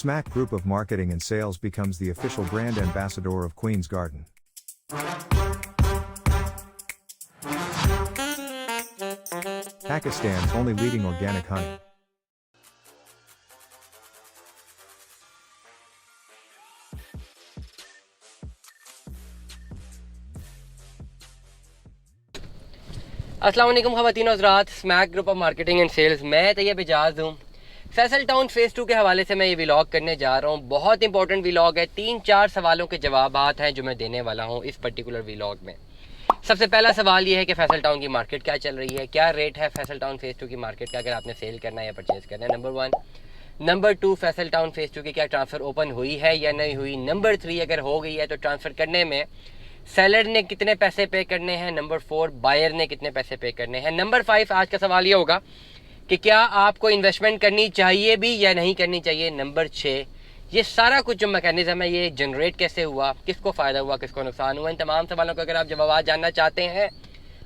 Smack Group of Marketing and Sales becomes the official brand ambassador of Queen's Garden. Pakistan's only leading organic honey. अस्सलाम वालेकुम ख़वातीन और हज़रात, smack group of marketing and sales, मैं तैयब इजाज़ हूँ। Faisal town phase 2 के हवाले से मैं ये व्लॉग करने जा रहा हूँ। बहुत इंपॉर्टेंट व्लॉग है, 3-4 सवालों के जवाबात हैं जो मैं देने वाला हूँ इस पर्टिकुलर व्लॉग में। सबसे पहला सवाल ये है कि फैसल टाउन की मार्केट क्या चल रही है, क्या रेट है फैसल टाउन फेज़ 2 की मार्केट का अगर आपने सेल करना है या परचेज़ करना है, number 1। Number 2, Faisal town phase 2 की क्या ट्रांसफ़र ओपन हुई है या नहीं हुई। नंबर 3, अगर हो गई है तो ट्रांसफ़र करने में सेलर ने कितने पैसे पे करने हैं। नंबर 4, बायर ने कितने पैसे पे करने हैं। नंबर 5, आज का सवाल ये होगा कि क्या आपको इन्वेस्टमेंट करनी चाहिए भी या नहीं करनी चाहिए। नंबर 6, ये सारा कुछ जो मैकेनिज़्म है ये जनरेट कैसे हुआ, किसको फ़ायदा हुआ, किसको नुकसान हुआ। इन तमाम सवालों का अगर आप जवाब जानना चाहते हैं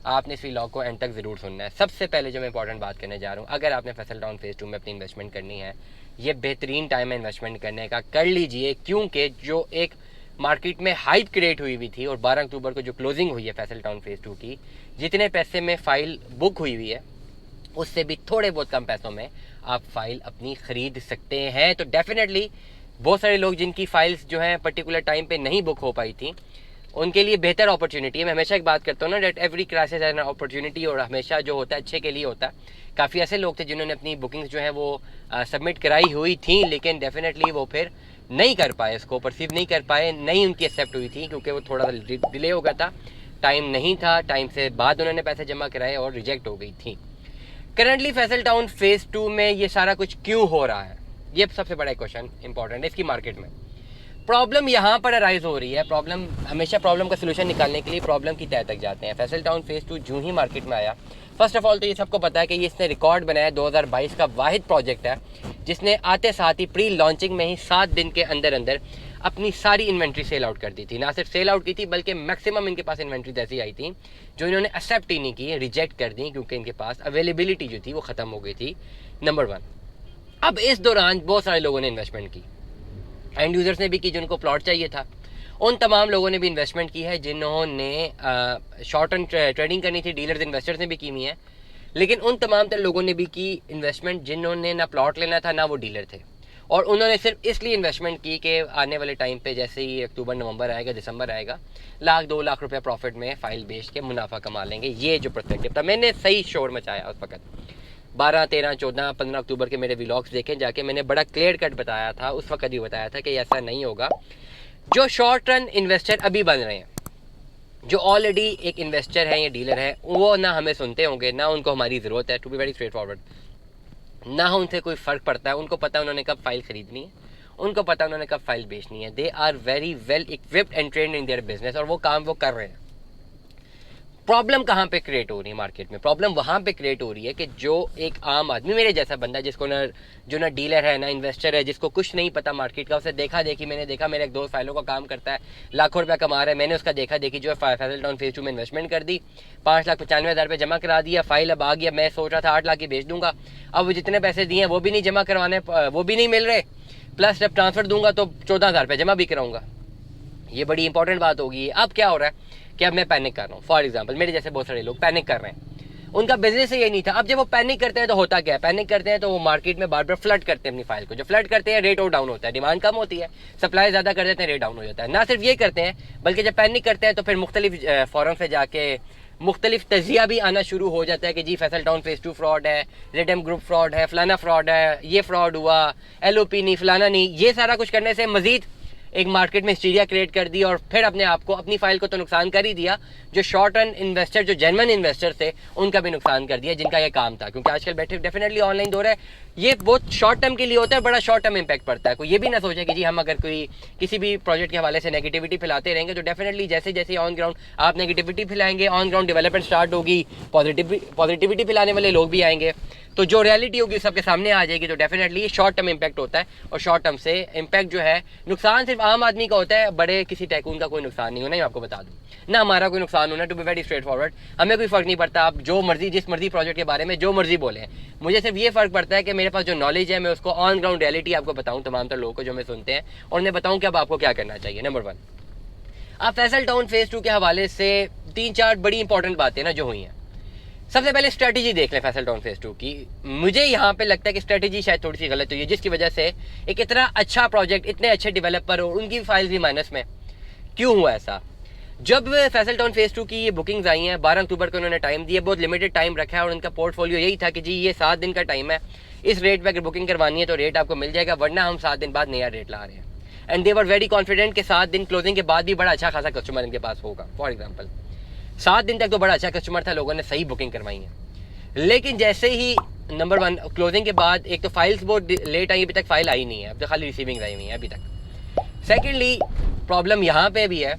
आपने इस व्लॉग को एंड तक ज़रूर सुनना है। सबसे पहले जो मैं इंपॉर्टेंट बात करने जा रहा हूँ, अगर आपने फैसल टाउन फेज़ 2 में अपनी इन्वेस्टमेंट करनी है, ये बेहतरीन टाइम है इन्वेस्टमेंट करने का, कर लीजिए। क्योंकि जो एक मार्केट में हाइप क्रिएट हुई हुई थी और 12 अक्टूबर को जो क्लोजिंग हुई है फैसल टाउन फेज़ 2 की, जितने पैसे में फ़ाइल बुक हुई हुई है उससे भी थोड़े बहुत कम पैसों में आप फ़ाइल अपनी ख़रीद सकते हैं। तो डेफिनेटली बहुत सारे लोग जिनकी फ़ाइल्स जो हैं पर्टिकुलर टाइम पे नहीं बुक हो पाई थी उनके लिए बेहतर अपॉर्चुनिटी है। मैं हमेशा एक बात करता हूँ ना, डेट एवरी क्राइसिस है एन अपॉर्चुनिटी, और हमेशा जो होता है अच्छे के लिए होता है। काफ़ी ऐसे लोग थे जिन्होंने अपनी बुकिंग्स जो है वो सबमिट कराई हुई थी, लेकिन डेफिनेटली वो फिर नहीं कर पाए, इसको परसीव नहीं कर पाए, नहीं उनकी एक्सेप्ट हुई थी क्योंकि वो थोड़ा डिले हो गया था, टाइम नहीं था, टाइम से बाद उन्होंने पैसे जमा कराए और रिजेक्ट हो गई थी। करंटली फैसल टाउन फेज़ 2 में ये सारा कुछ क्यों हो रहा है, ये सबसे बड़ा क्वेश्चन इंपॉर्टेंट है। इसकी मार्केट में प्रॉब्लम यहाँ पर अराइज हो रही है। प्रॉब्लम हमेशा प्रॉब्लम का सोल्यूशन निकालने के लिए प्रॉब्लम की तह तक जाते हैं। फैसल टाउन फेज़ 2 जो ही मार्केट में आया, फर्स्ट ऑफ ऑल तो ये सबको पता है कि ये इसने रिकॉर्ड बनाया, 2022 का वाहिद प्रोजेक्ट है जिसने आते साथ ही प्री लॉन्चिंग में ही 7 दिन के अंदर अंदर अपनी सारी इन्वेंट्री सेल आउट कर दी थी। ना सिर्फ सेल आउट की थी बल्कि मैक्सिमम इनके पास इन्वेंट्री ऐसी आई थी जो इन्होंने एक्सेप्ट ही नहीं की, रिजेक्ट कर दी, क्योंकि इनके पास अवेलेबिलिटी जो थी वो ख़त्म हो गई थी। नंबर 1। अब इस दौरान बहुत सारे लोगों ने इन्वेस्टमेंट की, एंड यूज़र्स ने भी की जिनको प्लॉट चाहिए था, उन तमाम लोगों ने भी इन्वेस्टमेंट की है जिन्होंने शॉर्ट टर्म ट्रेडिंग करनी थी, डीलर्स इन्वेस्टर्स ने भी की हुई है। लेकिन उन तमाम तर लोगों ने भी की इन्वेस्टमेंट जिन्होंने ना प्लॉट लेना था ना वो डीलर थे, और उन्होंने सिर्फ इसलिए इन्वेस्टमेंट की कि आने वाले टाइम पे जैसे ही अक्टूबर नवंबर आएगा, दिसंबर आएगा, 1-2 लाख रुपया प्रॉफिट में फ़ाइल बेच के मुनाफा कमा लेंगे। ये जो पर्सपेक्टिव था, मैंने सही शोर मचाया उस वक्त। 12, 13, 14, 15 अक्टूबर के मेरे व्लॉग्स देखें जाके, मैंने बड़ा क्लियर कट बताया था, उस वक्त ही बताया था कि ऐसा नहीं होगा। जो शॉर्ट रन इन्वेस्टर अभी बन रहे हैं, जो ऑलरेडी एक इन्वेस्टर है या डीलर है, वो ना हमें सुनते होंगे ना उनको हमारी ज़रूरत है, to be very straightforward, ना उनसे कोई फ़र्क पड़ता है। उनको पता है उन्होंने कब फाइल ख़रीदनी है, उनको पता है उन्होंने कब फाइल बेचनी है। They are very well equipped and trained in their business, और वो काम वो कर रहे हैं। प्रॉब्लम कहाँ पे क्रिएट हो रही है मार्केट में? प्रॉब्लम वहाँ पे क्रिएट हो रही है कि जो एक आम आदमी, मेरे जैसा बंदा जिसको ना डीलर है ना इन्वेस्टर है, जिसको कुछ नहीं पता मार्केट का, उसे मैंने देखा मेरा एक दोस्त फाइलों का काम करता है, लाखों रुपया कमा रहा है, मैंने उसका देखी जो है फैसल टाउन फेज़ 2 में इन्वेस्टमेंट कर दी, 5,95,000 रुपये जमा करा दिया, फाइल अब आ गया। मैं सोच रहा था 8 लाख की बेच दूंगा, अब वो जितने पैसे दिए हैं वो भी नहीं जमा करवाने, वो भी नहीं मिल रहे, प्लस जब ट्रांसफ़र दूंगा तो 14,000 रुपये जमा भी कराऊंगा। ये बड़ी इंपॉर्टेंट बात होगी। अब क्या हो रहा है कि अब मैं पैनिक कर रहा हूँ। फॉर एग्जांपल मेरे जैसे बहुत सारे लोग पैनिक कर रहे हैं, उनका बिजनेस ही ये नहीं था। अब जब वो पैनिक करते हैं तो होता क्या है, पैनिक करते हैं तो वो मार्केट में बार बार फ्लड करते हैं अपनी फाइल को। जो फ्लड करते हैं रेट और डाउन होता है, डिमांड कम होती है, सप्लाई ज़्यादा कर देते हैं, रेट डाउन हो जाता है। ना सिर्फ ये करते हैं बल्कि जब पैनिक करते हैं तो फिर मुख्तलिफ फोरम से जाके मुख्तलिफ तजिया भी आना शुरू हो जाता है कि जी फैसल टाउन फेज़ 2 फ्रॉड है, रेडम ग्रुप फ्रॉड है, फलाना फ्रॉड है, ये फ्रॉड हुआ, LOP नहीं, फलाना नहीं। ये सारा कुछ करने से मजीद एक मार्केट में हिस्टीरिया क्रिएट कर दी, और फिर अपने आप को, अपनी फाइल को तो नुकसान कर ही दिया, जो शॉर्ट टर्म इन्वेस्टर, जो जेन्युइन इन्वेस्टर थे उनका भी नुकसान कर दिया, जिनका ये काम था। क्योंकि आजकल बैठे डेफिनेटली ऑनलाइन दौर है, ये बहुत शॉर्ट टर्म के लिए होता है, बड़ा शॉर्ट टर्म इम्पैक्ट पड़ता है। कोई ये भी ना सोचे कि जी हम अगर कोई किसी भी प्रोजेक्ट के हवाले से नेगेटिविटी फैलाते रहेंगे तो डेफिनेटली जैसे जैसे ऑन ग्राउंड आप नेगेटिविटी फैलाएंगे, ऑन ग्राउंड डेवलपमेंट स्टार्ट होगी, पॉजिटिविटी फैलाने वाले लोग भी आएंगे, तो जो रियलिटी होगी सबके सामने आ जाएगी। तो डेफिनेटली शॉर्ट टर्म इम्पैक्ट होता है, और शॉर्ट टर्म से इम्पैक्ट जो है, नुकसान सिर्फ आम आदमी का होता है, बड़े किसी टैकून का कोई नुकसान नहीं होना, मैं आपको बता दूं ना, हमारा कोई नुकसान होना। To be very straightforward, हमें कोई फ़र्क नहीं पड़ता, आप जो मर्जी जिस मर्जी प्रोजेक्ट के बारे में जो मर्जी बोलें, मुझे सिर्फ ये फ़र्क पड़ता है कि मेरे पास जो नॉलेज है मैं उसको ऑन ग्राउंड रियलिटी आपको बताऊं तमाम तर लोगों को जो मैं सुनते हैं, और उन्हें बताऊं कि अब आपको क्या करना चाहिए। नंबर 1, अब फैसल टाउन फेज 2 के हवाले से 3-4 बड़ी इंपॉर्टेंट बातें ना जो हुई हैं। सबसे पहले स्ट्रेटजी देख लें फैसल टाउन फेज 2 की। मुझे यहाँ पे लगता है कि स्ट्रेटजी शायद थोड़ी सी गलत हुई है, जिसकी वजह से एक इतना अच्छा प्रोजेक्ट, इतने अच्छे डेवलपर और उनकी फाइल्स भी माइनस में। क्यों हुआ ऐसा? जब फैसल टाउन फेज 2 की ये बुकिंग्स आई हैं 12 अक्टूबर को उन्होंने टाइम दिया, बहुत लिमिटेड टाइम रखा है, और उनका पोर्टफोलियो यही था कि जी ये 7 दिन का टाइम है, इस रेट पे अगर बुकिंग करवानी है तो रेट आपको मिल जाएगा, वरना हम 7 दिन बाद नया रेट ला रहे हैं। And they were very confident कि 7 दिन क्लोजिंग के बाद भी बड़ा अच्छा खासा कस्टमर इनके पास होगा। फॉर एग्जाम्पल 7 दिन तक तो बड़ा अच्छा कस्टमर था, लोगों ने सही बुकिंग करवाई है। लेकिन जैसे ही नंबर 1 क्लोजिंग के बाद एक तो फाइल्स बहुत लेट आई, अभी तक फाइल आई नहीं है, अब तो खाली रिसीविंग आई हुई है अभी तक। सेकेंडली प्रॉब्लम यहाँ पे भी है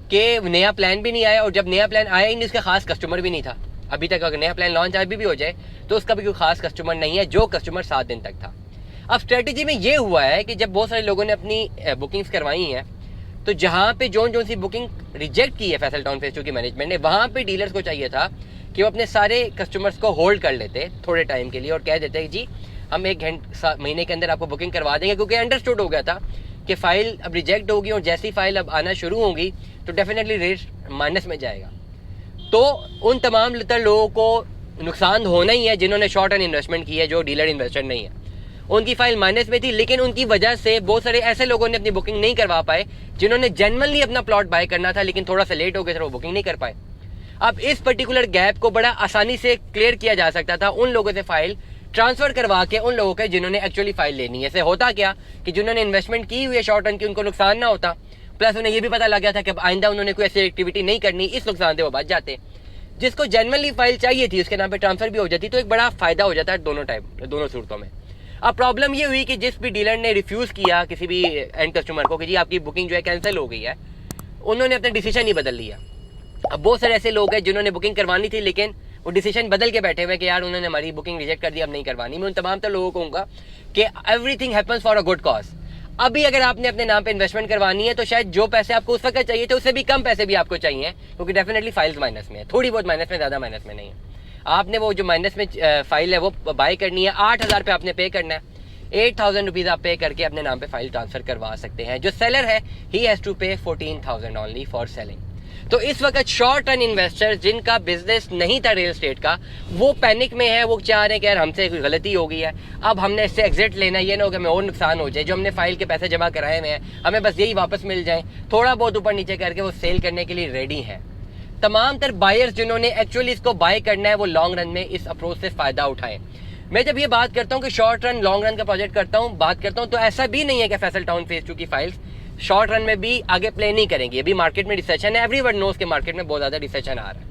कि नया प्लान भी नहीं आया, और जब नया प्लान आया ही नहीं उसका खास कस्टमर भी नहीं था अभी तक। अगर नया प्लान लॉन्च अभी भी हो जाए तो उसका भी कोई खास कस्टमर नहीं है, जो कस्टमर 7 दिन तक था। अब स्ट्रेटजी में ये हुआ है कि जब बहुत सारे लोगों ने अपनी बुकिंग्स करवाई हैं, तो जहाँ पे जोन सी बुकिंग रिजेक्ट की है फैसल टाउन फेज 2 की मैनेजमेंट ने, वहाँ पे डीलर्स को चाहिए था कि वो अपने सारे कस्टमर्स को होल्ड कर लेते थोड़े टाइम के लिए और कह देते जी हम 1 महीने के अंदर आपको बुकिंग करवा देंगे, क्योंकि अंडरस्टूड हो गया था कि फ़ाइल अब रिजेक्ट होगी और जैसी फाइल अब आना शुरू होगी तो डेफिनेटली रेट माइनस में जाएगा। तो उन तमाम लोगों को नुकसान होना ही है जिन्होंने शॉर्ट टर्म इन्वेस्टमेंट की है, जो डीलर इन्वेस्टर नहीं है। उनकी फाइल माइनस में थी, लेकिन उनकी वजह से बहुत सारे ऐसे लोगों ने अपनी बुकिंग नहीं करवा पाए जिन्होंने जेन्युइनली अपना प्लॉट बाय करना था, लेकिन थोड़ा सा लेट हो गया था, वो बुकिंग नहीं कर पाए। अब इस पर्टिकुलर गैप को बड़ा आसानी से क्लियर किया जा सकता था उन लोगों से फाइल ट्रांसफर करवा के उन लोगों के जिन्होंने एक्चुअली फाइल लेनी है। ऐसे होता क्या कि जिन्होंने इन्वेस्टमेंट की हुई है शॉर्ट टर्म की, उनको नुकसान ना होता, प्लस उन्हें ये भी पता लग गया था कि अब आइंदा उन्होंने कोई ऐसी एक्टिविटी नहीं करनी, इस नुकसान से वो बच जाते। जिसको जेन्युइनली फाइल चाहिए थी उसके नाम पे ट्रांसफर भी हो जाती, तो एक बड़ा फायदा हो जाता है दोनों सूरतों में। अब प्रॉब्लम ये हुई कि जिस भी डीलर ने रिफ्यूज़ किया किसी भी एंड कस्टमर को कि जी आपकी बुकिंग जो है कैंसिल हो गई है, उन्होंने अपना डिसीजन ही बदल लिया। अब बहुत सारे ऐसे लोग हैं जिन्होंने बुकिंग करवानी थी, लेकिन वो डिसीजन बदल के बैठे हुए कि यार उन्होंने हमारी बुकिंग रिजेक्ट कर दी, अब नहीं करवानी। मैं उन तमाम तो लोगों को कहूँगा कि everything happens for a good cause. अभी अगर आपने अपने नाम पे इन्वेस्टमेंट करवानी है तो शायद जो पैसे आपको उस वक्त चाहिए थे उससे भी कम पैसे भी आपको चाहिए, क्योंकि डेफिनेटली फाइल्स माइनस में है, थोड़ी बहुत माइनस में, ज़्यादा माइनस में नहीं है। आपने वो जो माइनस में फाइल है वो बाय करनी है, 8,000 पे आपने पे करना है, 8,000 रुपीज़ आप पे करके अपने नाम पे फाइल ट्रांसफर करवा सकते हैं। जो सेलर है ही हैज़ टू पे 14,000 ओनली फॉर सेलिंग। तो इस वक्त शॉर्ट टर्म इन्वेस्टर जिनका बिजनेस नहीं था रियल एस्टेट का, वो पैनिक में है, वो चाह रहे हैं कि यार हमसे कोई गलती हो गई है, अब हमने इससे एग्जिट लेना, ये ना हो कि हमें और नुकसान हो जाए, जो हमने फाइल के पैसे जमा कराए हुए हैं हमें बस यही वापस मिल जाए। थोड़ा बहुत ऊपर नीचे करके वो सेल करने के लिए रेडी है। तमाम तर बायर्स जिन्होंने एक्चुअली इसको बाय करना है वो लॉन्ग रन में इस अप्रोच से फ़ायदा उठाएं। मैं जब ये बात करता हूँ कि शॉर्ट रन लॉन्ग रन का प्रोजेक्ट बात करता हूँ, तो ऐसा भी नहीं है कि फैसल टाउन फेज 2 की फाइल्स शॉर्ट रन में भी आगे प्ले नहीं करेंगी। अभी मार्केट में रिसेशन है, एवरीवन नोज के मार्केट में बहुत ज़्यादा रिसेशन आ रहा है,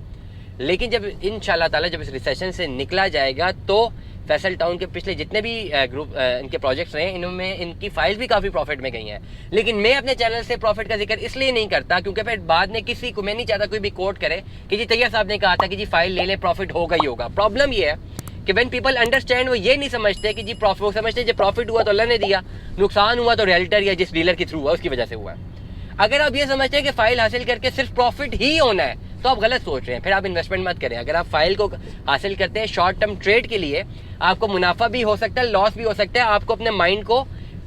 लेकिन जब इंशाल्लाह ताला जब इस रिसेशन से निकला जाएगा तो फैसल टाउन के पिछले जितने भी ग्रुप इनके प्रोजेक्ट्स रहे इनमें इनकी फाइल्स भी काफ़ी प्रॉफिट में गई हैं। लेकिन मैं अपने चैनल से प्रॉफिट का जिक्र इसलिए नहीं करता क्योंकि फिर बाद में किसी को, मैं नहीं चाहता कोई भी कोट करे कि जी तैयब साहब ने कहा था कि जी फाइल ले ले प्रॉफिट होगा ही होगा। प्रॉब्लम ये है कि व्हेन पीपल अंडरस्टैंड, वो ये नहीं समझते कि जी प्रॉफिट, वो समझते जो प्रॉफिट हुआ तो अल्लाह ने दिया, नुकसान हुआ तो रियल्टर या जिस डीलर के थ्रू हुआ उसकी वजह से हुआ है। अगर आप ये समझते हैं कि फाइल हासिल करके सिर्फ प्रॉफिट ही होना है तो आप गलत सोच रहे हैं, फिर आप इन्वेस्टमेंट मत करें। अगर आप फाइल को हासिल करते हैं शॉर्ट टर्म ट्रेड के लिए, आपको मुनाफा भी हो सकता है, लॉस भी हो सकता है, आपको अपने माइंड को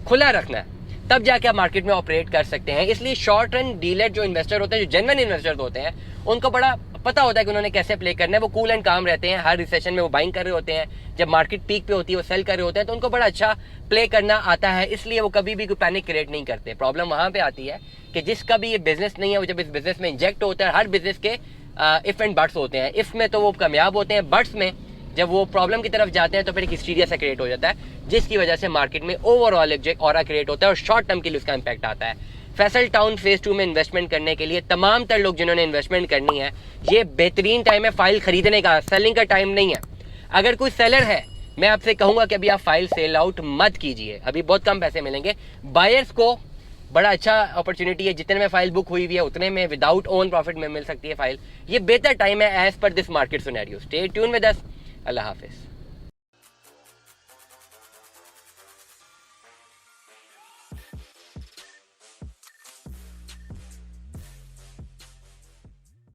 खुला रखना है, तब जाके आप मार्केट में ऑपरेट कर सकते हैं। इसलिए शॉर्ट टर्म डीलर जो इन्वेस्टर होते हैं, जो जेन्युइन इन्वेस्टर होते हैं, उनको बड़ा पता होता है कि उन्होंने कैसे प्ले करना है। वो कूल एंड काम रहते हैं, हर रिसेशन में वो बाइंग कर रहे होते हैं, जब मार्केट पीक पे होती है वो सेल कर रहे होते हैं, तो उनको बड़ा अच्छा प्ले करना आता है, इसलिए वो कभी भी कोई पैनिक क्रिएट नहीं करते। प्रॉब्लम वहाँ पे आती है कि जिसका भी ये बिजनेस नहीं है, वो जब इस बिजनेस में इंजेक्ट होता है, हर बिजनेस के इफ एंड बट्स होते हैं, इफ में तो वो कामयाब होते हैं, बट्स में जब वो प्रॉब्लम की तरफ जाते हैं तो फिर एक हिस्टीरिया सा क्रिएट हो जाता है, जिसकी वजह से मार्केट में ओवरऑल एक ऑरा क्रिएट होता है और शॉर्ट टर्म के लिए उसका इंपैक्ट आता है। फैसल टाउन फेज 2 में इन्वेस्टमेंट करने के लिए तमाम तर लोग जिन्होंने इन्वेस्टमेंट करनी है, ये बेहतरीन टाइम है फाइल खरीदने का, सेलिंग का टाइम नहीं है। अगर कोई सेलर है, मैं आपसे कहूँगा कि अभी आप फाइल सेल आउट मत कीजिए, अभी बहुत कम पैसे मिलेंगे। बायर्स को बड़ा अच्छा अपॉर्चुनिटी है, जितने में फाइल बुक हुई हुई है उतने में विदाउट ओन प्रॉफिट में मिल सकती है फाइल। ये बेहतर टाइम है as per this market scenario. Stay tune with us. अल्लाह हाफिज़।